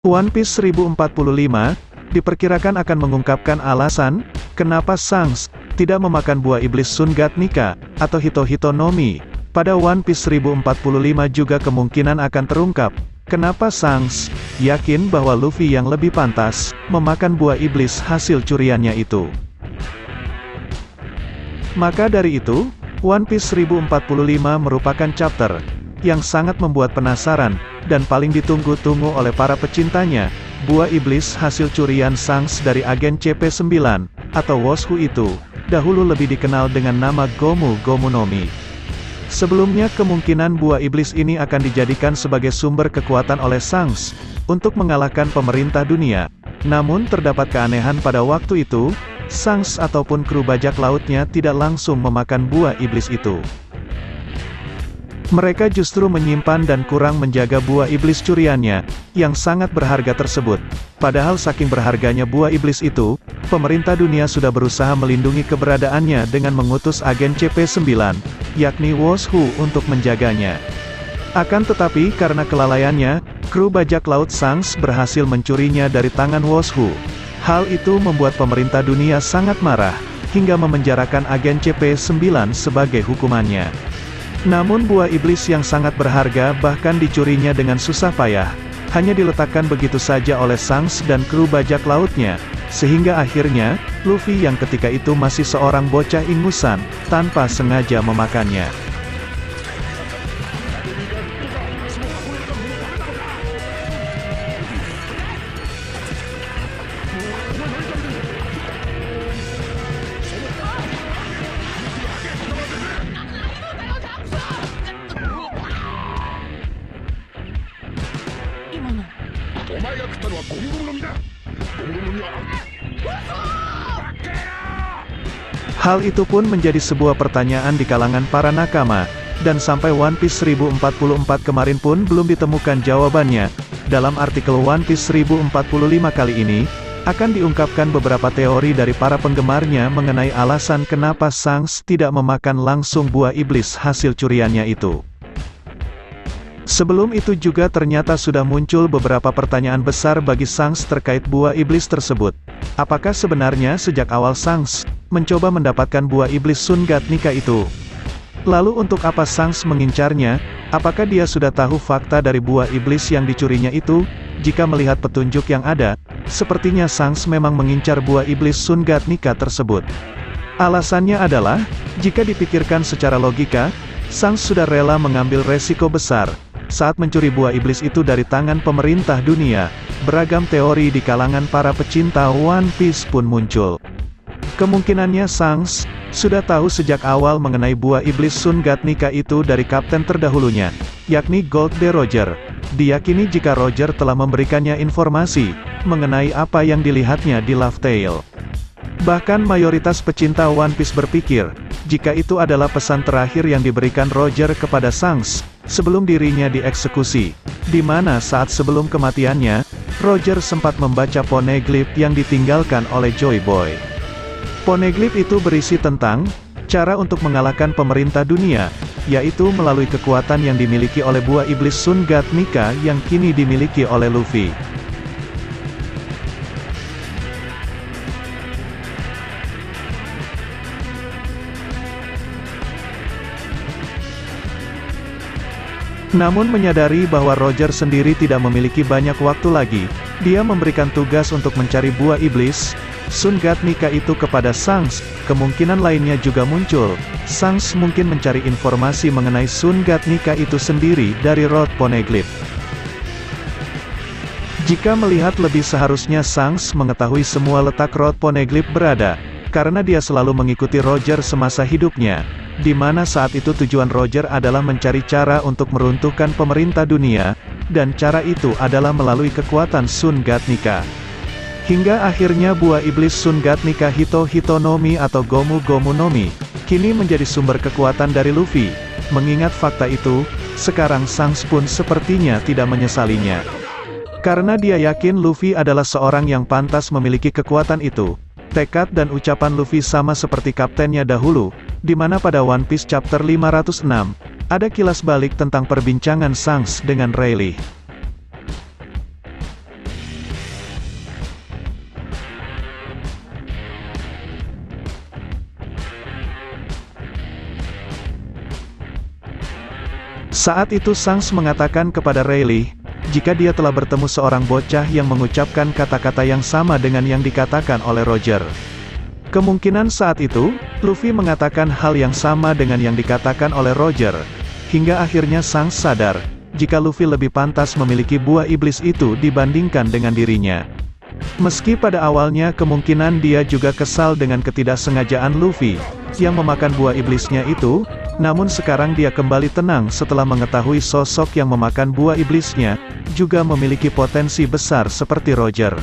One Piece 1045, diperkirakan akan mengungkapkan alasan, kenapa Shanks tidak memakan buah iblis Sun God Nika, atau Hito Hito no Mi. Pada One Piece 1045 juga kemungkinan akan terungkap, kenapa Shanks yakin bahwa Luffy yang lebih pantas memakan buah iblis hasil curiannya itu. Maka dari itu, One Piece 1045 merupakan chapter yang sangat membuat penasaran, dan paling ditunggu-tunggu oleh para pecintanya. Buah iblis hasil curian Shanks dari agen CP9, atau Woshu itu, dahulu lebih dikenal dengan nama Gomu Gomu no Mi. Sebelumnya kemungkinan buah iblis ini akan dijadikan sebagai sumber kekuatan oleh Shanks, untuk mengalahkan pemerintah dunia. Namun terdapat keanehan pada waktu itu, Shanks ataupun kru bajak lautnya tidak langsung memakan buah iblis itu. Mereka justru menyimpan dan kurang menjaga buah iblis curiannya, yang sangat berharga tersebut. Padahal saking berharganya buah iblis itu, pemerintah dunia sudah berusaha melindungi keberadaannya dengan mengutus agen CP9, yakni Woshu untuk menjaganya. Akan tetapi karena kelalaiannya, kru bajak laut Shanks berhasil mencurinya dari tangan Woshu. Hal itu membuat pemerintah dunia sangat marah, hingga memenjarakan agen CP9 sebagai hukumannya. Namun buah iblis yang sangat berharga bahkan dicurinya dengan susah payah, hanya diletakkan begitu saja oleh Shanks dan kru bajak lautnya, sehingga akhirnya, Luffy yang ketika itu masih seorang bocah ingusan, tanpa sengaja memakannya. Hal itu pun menjadi sebuah pertanyaan di kalangan para nakama, dan sampai One Piece 1044 kemarin pun belum ditemukan jawabannya. Dalam artikel One Piece 1045 kali ini, akan diungkapkan beberapa teori dari para penggemarnya mengenai alasan kenapa Shanks tidak memakan langsung buah iblis hasil curiannya itu. Sebelum itu juga ternyata sudah muncul beberapa pertanyaan besar bagi Shanks terkait buah iblis tersebut. Apakah sebenarnya sejak awal Shanks mencoba mendapatkan buah iblis Sun God Nika itu? Lalu untuk apa Shanks mengincarnya? Apakah dia sudah tahu fakta dari buah iblis yang dicurinya itu? Jika melihat petunjuk yang ada, sepertinya Shanks memang mengincar buah iblis Sun God Nika tersebut. Alasannya adalah, jika dipikirkan secara logika, Shanks sudah rela mengambil resiko besar saat mencuri buah iblis itu dari tangan pemerintah dunia. Beragam teori di kalangan para pecinta One Piece pun muncul. Kemungkinannya Shanks sudah tahu sejak awal mengenai buah iblis Sun God Nika itu dari kapten terdahulunya, yakni Gold de Roger. Diyakini jika Roger telah memberikannya informasi mengenai apa yang dilihatnya di Laugh Tale. Bahkan mayoritas pecinta One Piece berpikir, jika itu adalah pesan terakhir yang diberikan Roger kepada Shanks sebelum dirinya dieksekusi, di mana saat sebelum kematiannya, Roger sempat membaca poneglyph yang ditinggalkan oleh Joy Boy. Poneglyph itu berisi tentang cara untuk mengalahkan pemerintah dunia, yaitu melalui kekuatan yang dimiliki oleh buah iblis Sun God Nika yang kini dimiliki oleh Luffy. Namun menyadari bahwa Roger sendiri tidak memiliki banyak waktu lagi, dia memberikan tugas untuk mencari buah iblis Sun God Nika itu kepada Shanks. Kemungkinan lainnya juga muncul, Shanks mungkin mencari informasi mengenai Sun God Nika itu sendiri dari Road Poneglyph. Jika melihat lebih seharusnya Shanks mengetahui semua letak Road Poneglyph berada, karena dia selalu mengikuti Roger semasa hidupnya, di mana saat itu tujuan Roger adalah mencari cara untuk meruntuhkan pemerintah dunia, dan cara itu adalah melalui kekuatan Sun God Nika. Hingga akhirnya buah iblis Sun God Nika Hito Hito no Mi atau Gomu Gomu no Mi, kini menjadi sumber kekuatan dari Luffy. Mengingat fakta itu, sekarang Shanks pun sepertinya tidak menyesalinya. Karena dia yakin Luffy adalah seorang yang pantas memiliki kekuatan itu. Tekad dan ucapan Luffy sama seperti kaptennya dahulu, di mana pada One Piece chapter 506, ada kilas balik tentang perbincangan Shanks dengan Rayleigh. Saat itu Shanks mengatakan kepada Rayleigh, jika dia telah bertemu seorang bocah yang mengucapkan kata-kata yang sama dengan yang dikatakan oleh Roger. Kemungkinan saat itu, Luffy mengatakan hal yang sama dengan yang dikatakan oleh Roger, hingga akhirnya Shanks sadar, jika Luffy lebih pantas memiliki buah iblis itu dibandingkan dengan dirinya. Meski pada awalnya kemungkinan dia juga kesal dengan ketidaksengajaan Luffy, yang memakan buah iblisnya itu, namun sekarang dia kembali tenang setelah mengetahui sosok yang memakan buah iblisnya, juga memiliki potensi besar seperti Roger.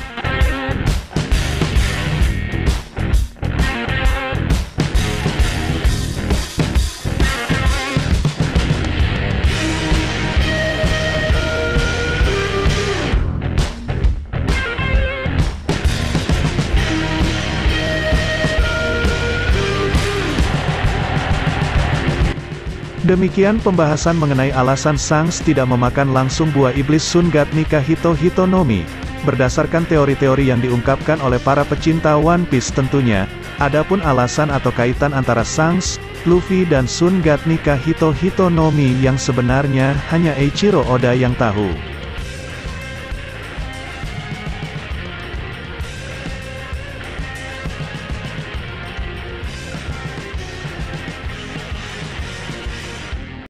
Demikian pembahasan mengenai alasan Shanks tidak memakan langsung buah iblis Sun God Nika Hito Hitonomi. Berdasarkan teori-teori yang diungkapkan oleh para pecinta One Piece tentunya, adapun alasan atau kaitan antara Shanks, Luffy dan Sun God Nika Hito Hitonomi yang sebenarnya hanya Eiichiro Oda yang tahu.